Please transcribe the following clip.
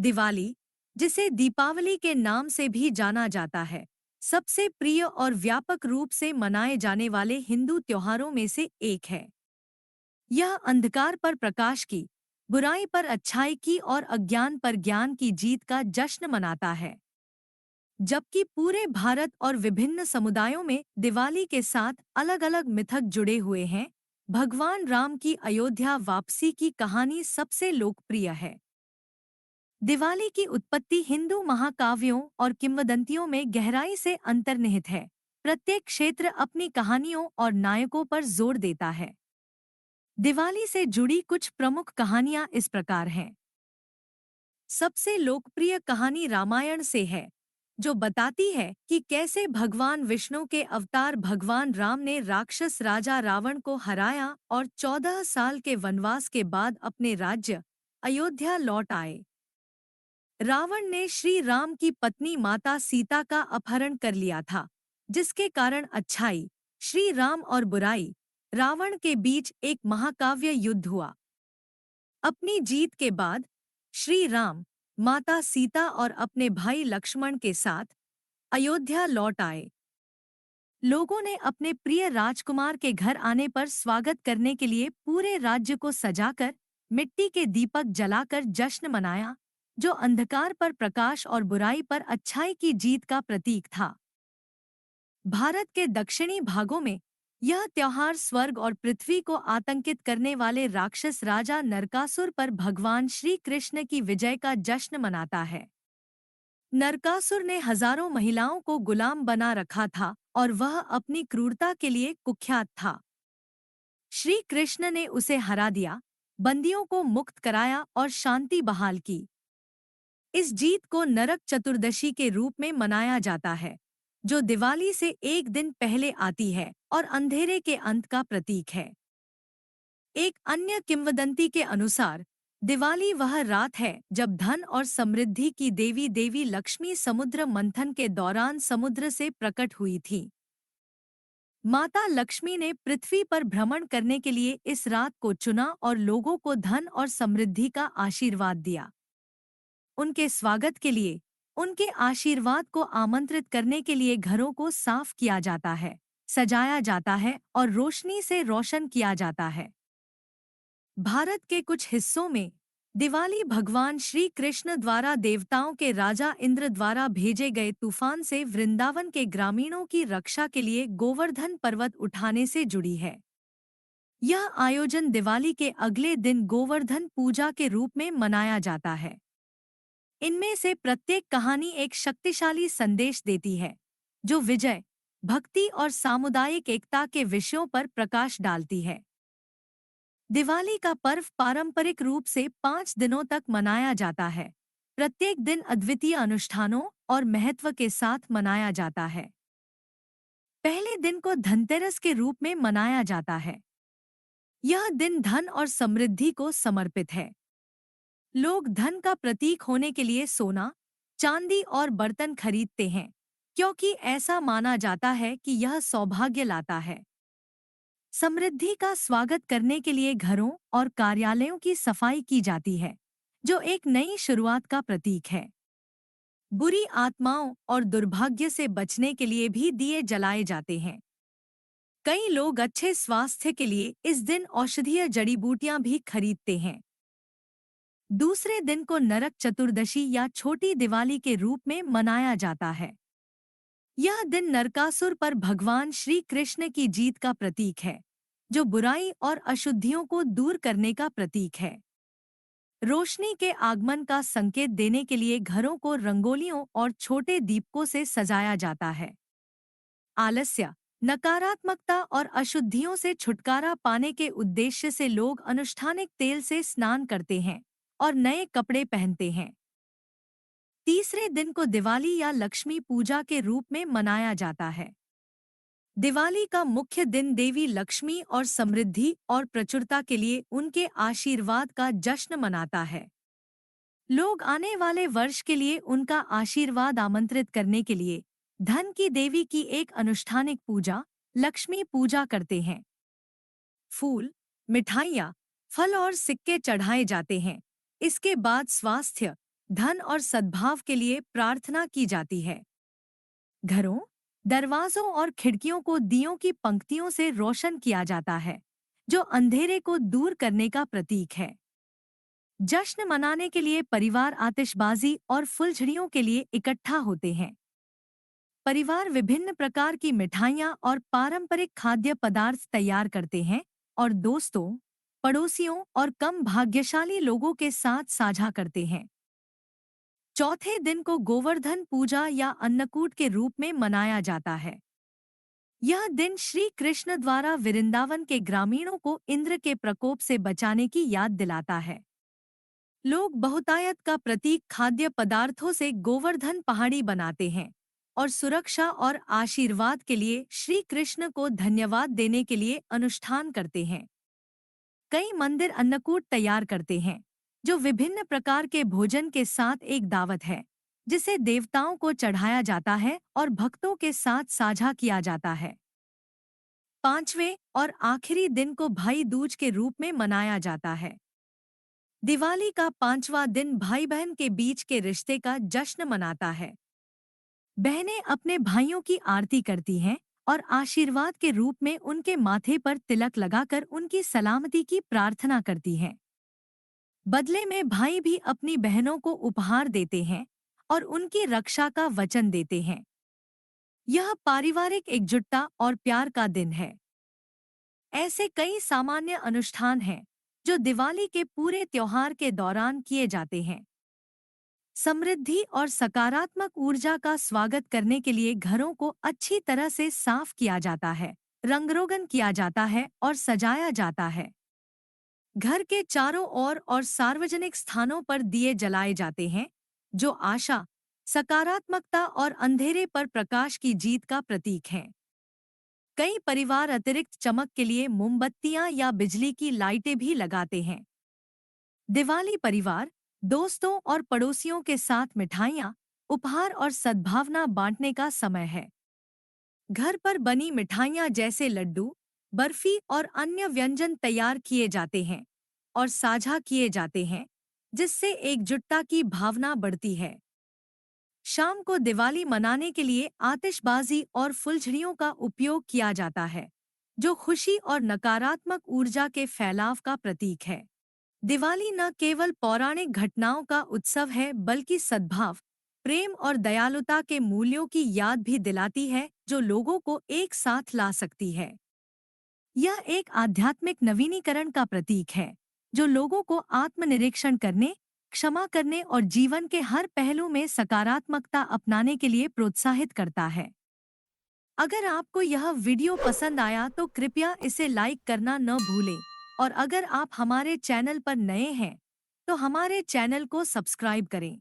दिवाली, जिसे दीपावली के नाम से भी जाना जाता है, सबसे प्रिय और व्यापक रूप से मनाए जाने वाले हिंदू त्योहारों में से एक है। यह अंधकार पर प्रकाश की, बुराई पर अच्छाई की और अज्ञान पर ज्ञान की जीत का जश्न मनाता है। जबकि पूरे भारत और विभिन्न समुदायों में दिवाली के साथ अलग-अलग मिथक जुड़े हुए हैं, भगवान राम की अयोध्या वापसी की कहानी सबसे लोकप्रिय है। दिवाली की उत्पत्ति हिंदू महाकाव्यों और किंवदंतियों में गहराई से अंतर्निहित है। प्रत्येक क्षेत्र अपनी कहानियों और नायकों पर जोर देता है। दिवाली से जुड़ी कुछ प्रमुख कहानियां इस प्रकार हैं। सबसे लोकप्रिय कहानी रामायण से है, जो बताती है कि कैसे भगवान विष्णु के अवतार भगवान राम ने राक्षस राजा रावण को हराया और 14 साल के वनवास के बाद अपने राज्य अयोध्या लौट आए। रावण ने श्री राम की पत्नी माता सीता का अपहरण कर लिया था, जिसके कारण अच्छाई, श्री राम और बुराई, रावण के बीच एक महाकाव्य युद्ध हुआ। अपनी जीत के बाद श्री राम, माता सीता और अपने भाई लक्ष्मण के साथ अयोध्या लौट आए। लोगों ने अपने प्रिय राजकुमार के घर आने पर स्वागत करने के लिए पूरे राज्य को सजाकर मिट्टी के दीपक जलाकर जश्न मनाया, जो अंधकार पर प्रकाश और बुराई पर अच्छाई की जीत का प्रतीक था। भारत के दक्षिणी भागों में यह त्योहार स्वर्ग और पृथ्वी को आतंकित करने वाले राक्षस राजा नरकासुर पर भगवान श्री कृष्ण की विजय का जश्न मनाता है। नरकासुर ने हजारों महिलाओं को गुलाम बना रखा था और वह अपनी क्रूरता के लिए कुख्यात था। श्री कृष्ण ने उसे हरा दिया, बंदियों को मुक्त कराया और शांति बहाल की। इस जीत को नरक चतुर्दशी के रूप में मनाया जाता है, जो दिवाली से एक दिन पहले आती है और अंधेरे के अंत का प्रतीक है। एक अन्य किंवदंती के अनुसार दिवाली वह रात है जब धन और समृद्धि की देवी देवी लक्ष्मी समुद्र मंथन के दौरान समुद्र से प्रकट हुई थी। माता लक्ष्मी ने पृथ्वी पर भ्रमण करने के लिए इस रात को चुना और लोगों को धन और समृद्धि का आशीर्वाद दिया। उनके स्वागत के लिए, उनके आशीर्वाद को आमंत्रित करने के लिए घरों को साफ किया जाता है, सजाया जाता है और रोशनी से रोशन किया जाता है। भारत के कुछ हिस्सों में दिवाली भगवान श्री कृष्ण द्वारा देवताओं के राजा इंद्र द्वारा भेजे गए तूफान से वृंदावन के ग्रामीणों की रक्षा के लिए गोवर्धन पर्वत उठाने से जुड़ी है। यह आयोजन दिवाली के अगले दिन गोवर्धन पूजा के रूप में मनाया जाता है। इनमें से प्रत्येक कहानी एक शक्तिशाली संदेश देती है, जो विजय, भक्ति और सामुदायिक एकता के विषयों पर प्रकाश डालती है। दिवाली का पर्व पारंपरिक रूप से 5 दिनों तक मनाया जाता है। प्रत्येक दिन अद्वितीय अनुष्ठानों और महत्व के साथ मनाया जाता है। पहले दिन को धनतेरस के रूप में मनाया जाता है। यह दिन धन और समृद्धि को समर्पित है। लोग धन का प्रतीक होने के लिए सोना, चांदी और बर्तन खरीदते हैं, क्योंकि ऐसा माना जाता है कि यह सौभाग्य लाता है। समृद्धि का स्वागत करने के लिए घरों और कार्यालयों की सफाई की जाती है, जो एक नई शुरुआत का प्रतीक है। बुरी आत्माओं और दुर्भाग्य से बचने के लिए भी दिए जलाए जाते हैं। कई लोग अच्छे स्वास्थ्य के लिए इस दिन औषधीय जड़ी बूटियां भी खरीदते हैं। दूसरे दिन को नरक चतुर्दशी या छोटी दिवाली के रूप में मनाया जाता है। यह दिन नरकासुर पर भगवान श्री कृष्ण की जीत का प्रतीक है, जो बुराई और अशुद्धियों को दूर करने का प्रतीक है। रोशनी के आगमन का संकेत देने के लिए घरों को रंगोलियों और छोटे दीपकों से सजाया जाता है। आलस्य, नकारात्मकता और अशुद्धियों से छुटकारा पाने के उद्देश्य से लोग अनुष्ठानिक तेल से स्नान करते हैं और नए कपड़े पहनते हैं। तीसरे दिन को दिवाली या लक्ष्मी पूजा के रूप में मनाया जाता है। दिवाली का मुख्य दिन देवी लक्ष्मी और समृद्धि और प्रचुरता के लिए उनके आशीर्वाद का जश्न मनाता है। लोग आने वाले वर्ष के लिए उनका आशीर्वाद आमंत्रित करने के लिए धन की देवी की एक अनुष्ठानिक पूजा, लक्ष्मी पूजा करते हैं। फूल, मिठाइयाँ, फल और सिक्के चढ़ाए जाते हैं। इसके बाद स्वास्थ्य, धन और सद्भाव के लिए प्रार्थना की जाती है। घरों, दरवाजों और खिड़कियों को दियों की पंक्तियों से रोशन किया जाता है, जो अंधेरे को दूर करने का प्रतीक है। जश्न मनाने के लिए परिवार आतिशबाजी और फुलझड़ियों के लिए इकट्ठा होते हैं। परिवार विभिन्न प्रकार की मिठाइयाँ और पारंपरिक खाद्य पदार्थ तैयार करते हैं और दोस्तों, पड़ोसियों और कम भाग्यशाली लोगों के साथ साझा करते हैं। चौथे दिन को गोवर्धन पूजा या अन्नकूट के रूप में मनाया जाता है। यह दिन श्री कृष्ण द्वारा वृंदावन के ग्रामीणों को इंद्र के प्रकोप से बचाने की याद दिलाता है। लोग बहुतायत का प्रतीक खाद्य पदार्थों से गोवर्धन पहाड़ी बनाते हैं और सुरक्षा और आशीर्वाद के लिए श्री कृष्ण को धन्यवाद देने के लिए अनुष्ठान करते हैं। कई मंदिर अन्नकूट तैयार करते हैं, जो विभिन्न प्रकार के भोजन के साथ एक दावत है, जिसे देवताओं को चढ़ाया जाता है और भक्तों के साथ साझा किया जाता है। पांचवें और आखिरी दिन को भाई दूज के रूप में मनाया जाता है। दिवाली का पांचवा दिन भाई बहन के बीच के रिश्ते का जश्न मनाता है। बहनें अपने भाइयों की आरती करती हैं और आशीर्वाद के रूप में उनके माथे पर तिलक लगाकर उनकी सलामती की प्रार्थना करती हैं। बदले में भाई भी अपनी बहनों को उपहार देते हैं और उनकी रक्षा का वचन देते हैं। यह पारिवारिक एकजुटता और प्यार का दिन है। ऐसे कई सामान्य अनुष्ठान हैं जो दिवाली के पूरे त्योहार के दौरान किए जाते हैं। समृद्धि और सकारात्मक ऊर्जा का स्वागत करने के लिए घरों को अच्छी तरह से साफ किया जाता है, रंगरोगन किया जाता है और सजाया जाता है। घर के चारों ओर और सार्वजनिक स्थानों पर दिए जलाए जाते हैं, जो आशा, सकारात्मकता और अंधेरे पर प्रकाश की जीत का प्रतीक है। कई परिवार अतिरिक्त चमक के लिए मोमबत्तियां या बिजली की लाइटें भी लगाते हैं। दिवाली परिवार, दोस्तों और पड़ोसियों के साथ मिठाइयाँ, उपहार और सद्भावना बांटने का समय है। घर पर बनी मिठाइयाँ जैसे लड्डू, बर्फी और अन्य व्यंजन तैयार किए जाते हैं और साझा किए जाते हैं, जिससे एकजुटता की भावना बढ़ती है। शाम को दिवाली मनाने के लिए आतिशबाजी और फुलझड़ियों का उपयोग किया जाता है, जो खुशी और नकारात्मक ऊर्जा के फैलाव का प्रतीक है। दिवाली न केवल पौराणिक घटनाओं का उत्सव है, बल्कि सद्भाव, प्रेम और दयालुता के मूल्यों की याद भी दिलाती है, जो लोगों को एक साथ ला सकती है। यह एक आध्यात्मिक नवीनीकरण का प्रतीक है, जो लोगों को आत्मनिरीक्षण करने, क्षमा करने और जीवन के हर पहलू में सकारात्मकता अपनाने के लिए प्रोत्साहित करता है। अगर आपको यह वीडियो पसंद आया तो कृपया इसे लाइक करना न भूलें और अगर आप हमारे चैनल पर नए हैं तो हमारे चैनल को सब्सक्राइब करें।